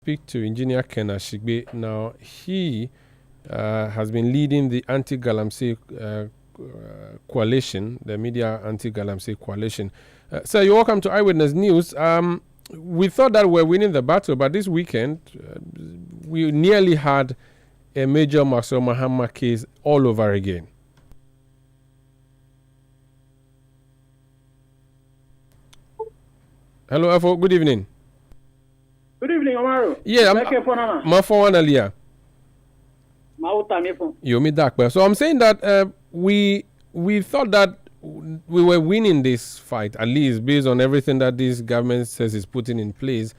Speak to Engineer Ken Ashigbey. Now, he has been leading the anti-Galamsey coalition, the media anti-Galamsey coalition. Sir, you're welcome to Eyewitness News. We thought that we're winning the battle, but this weekend, we nearly had a major Maxwell Mahama case all over again. Hello, Efo. Good evening. Good evening, Omaro. Yeah, I'm for Analia. So I'm saying that we thought that we were winning this fight, at least based on everything that this government says is putting in place,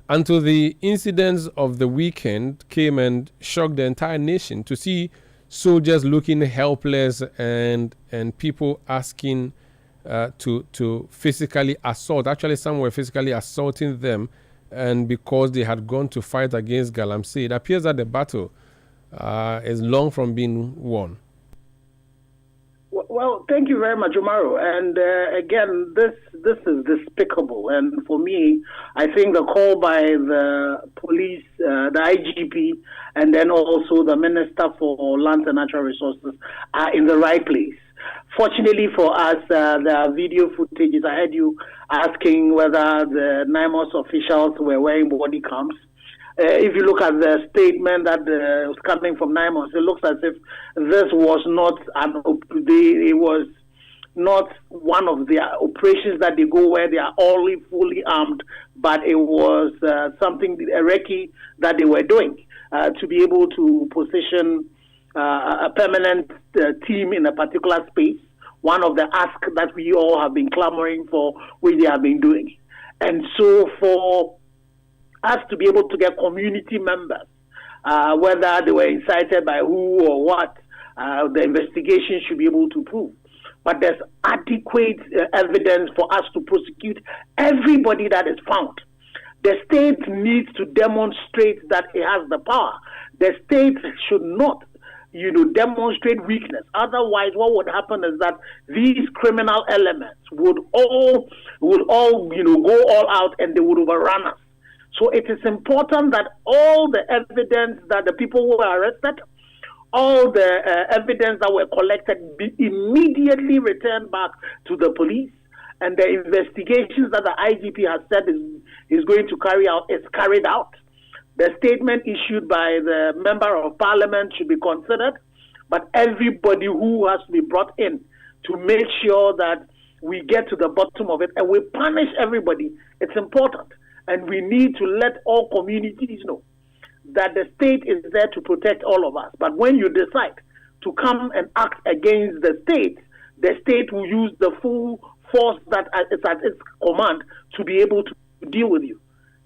until the incidents of the weekend came and shocked the entire nation to see soldiers looking helpless and people asking to physically assault. Actually, some were physically assaulting them. And because they had gone to fight against Galamsey, it appears that the battle is long from being won. Well, thank you very much, Omaro. And again, this is despicable. And for me, I think the call by the police, the IGP, and then also the Minister for Lands and Natural Resources are in the right place. Fortunately for us, there are video footages. I heard you asking whether the NAIMOS officials were wearing body cams. If you look at the statement that was coming from NAIMOS, it looks as if this was not it was not one of their operations that they go where they are all fully armed, but it was something, a recce that they were doing to be able to position a permanent team in a particular space, one of the asks that we all have been clamoring for, which they have been doing. And so for us to be able to get community members, whether they were incited by who or what, the investigation should be able to prove. But there's adequate evidence for us to prosecute everybody that is found. The state needs to demonstrate that it has the power. The state should not demonstrate weakness. Otherwise, what would happen is that these criminal elements would all go all out and they would overrun us. So it is important that all the evidence that the people who were arrested, all the evidence that were collected be immediately returned back to the police, and the investigations that the IGP has said is going to carry out is carried out. The statement issued by the Member of Parliament should be considered, but everybody who has to be brought in to make sure that we get to the bottom of it and we punish everybody, it's important. And we need to let all communities know that the state is there to protect all of us. But when you decide to come and act against the state will use the full force that is at its command to be able to deal with you.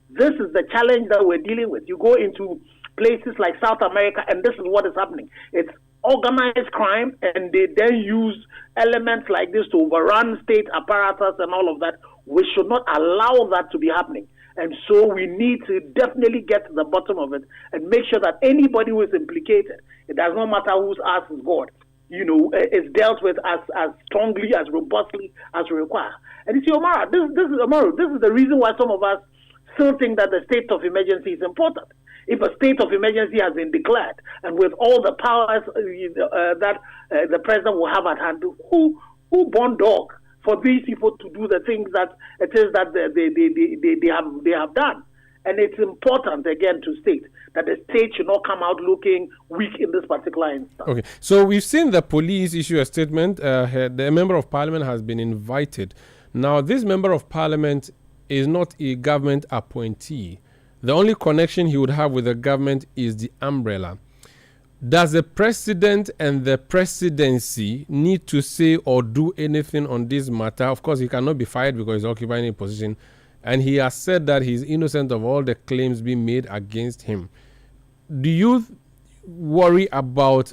This is the challenge that we're dealing with. You go into places like South America, and this is what is happening. It's organized crime, and they then use elements like this to overrun state apparatus and all of that. We should not allow that to be happening. And so we need to definitely get to the bottom of it and make sure that anybody who is implicated, it does not matter whose ass is God, is dealt with as strongly, as robustly as we require. And you see, Omar, this is the reason why some of us still think that the state of emergency is important. If a state of emergency has been declared, and with all the powers that the president will have at hand, who born dog for these people to do the things that it is that they have done? And it's important, again, to state that the state should not come out looking weak in this particular instance. Okay, so we've seen the police issue a statement. The Member of Parliament has been invited. Now, this Member of Parliament is not a government appointee. The only connection he would have with the government is the umbrella. Does the president and the presidency need to say or do anything on this matter? Of course, he cannot be fired because he's occupying a position. And he has said that he's innocent of all the claims being made against him. Do you worry about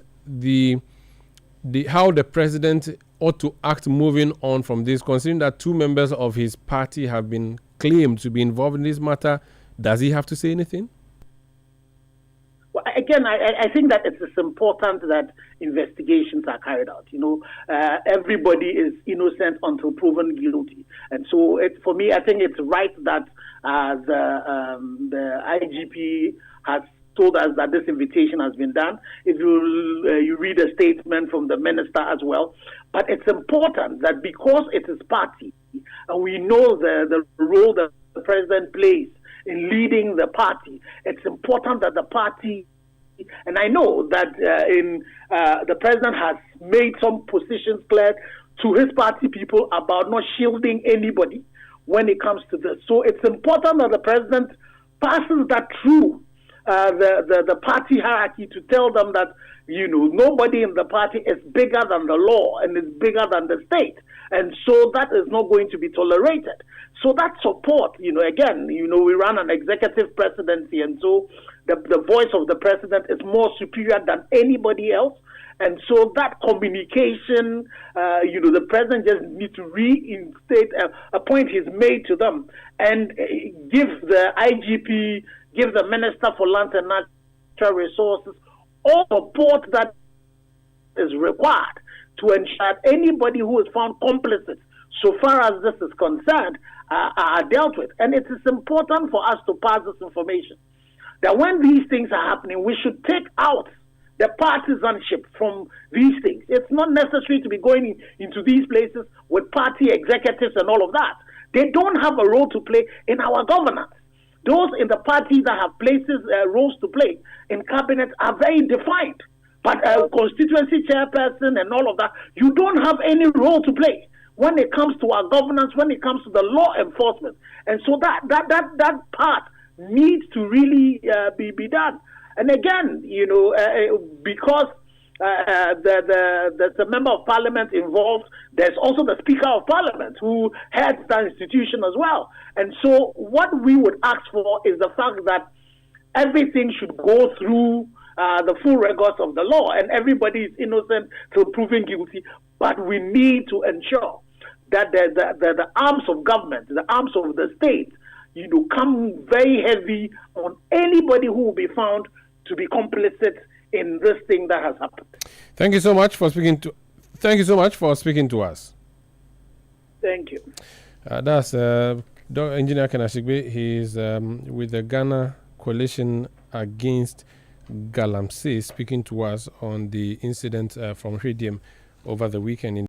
how the president ought to act moving on from this, considering that two members of his party have been claimed to be involved in this matter? Does he have to say anything? Well, again, I think that it's important that investigations are carried out. Everybody is innocent until proven guilty. And so for me, I think it's right that the IGP has told us that this invitation has been done. If you read a statement from the minister as well. But it's important that because it is party, and we know the role that the president plays in leading the party, it's important that the party, and I know that the president has made some positions clear to his party people about not shielding anybody when it comes to this. So it's important that the president passes that through the party hierarchy to tell them that, nobody in the party is bigger than the law and is bigger than the state. And so that is not going to be tolerated. So that support, again, we run an executive presidency, and so the voice of the president is more superior than anybody else. And so that communication, the president just needs to reinstate a point he's made to them and give the IGP, give the Minister for Land and Natural Resources all support that is required to ensure anybody who is found complicit, so far as this is concerned, are dealt with. And it is important for us to pass this information, that when these things are happening, we should take out the partisanship from these things. It's not necessary to be going into these places with party executives and all of that. They don't have a role to play in our governance. Those in the party that have roles to play in cabinet are very defined. But constituency chairperson and all of that, you don't have any role to play when it comes to our governance, when it comes to the law enforcement. And so that part needs to really be done. And again, because there's a member of parliament involved, there's also the speaker of parliament who heads that institution as well. And so what we would ask for is the fact that everything should go through the full rigors of the law, and everybody is innocent till proven guilty. But we need to ensure that the arms of government, the arms of the state, come very heavy on anybody who will be found to be complicit in this thing that has happened. Thank you so much for speaking to us. Thank you. That's Engineer Ken Ashigbey. He's with the Ghana Coalition Against Galamsey, speaking to us on the incident from Radium over the weekend in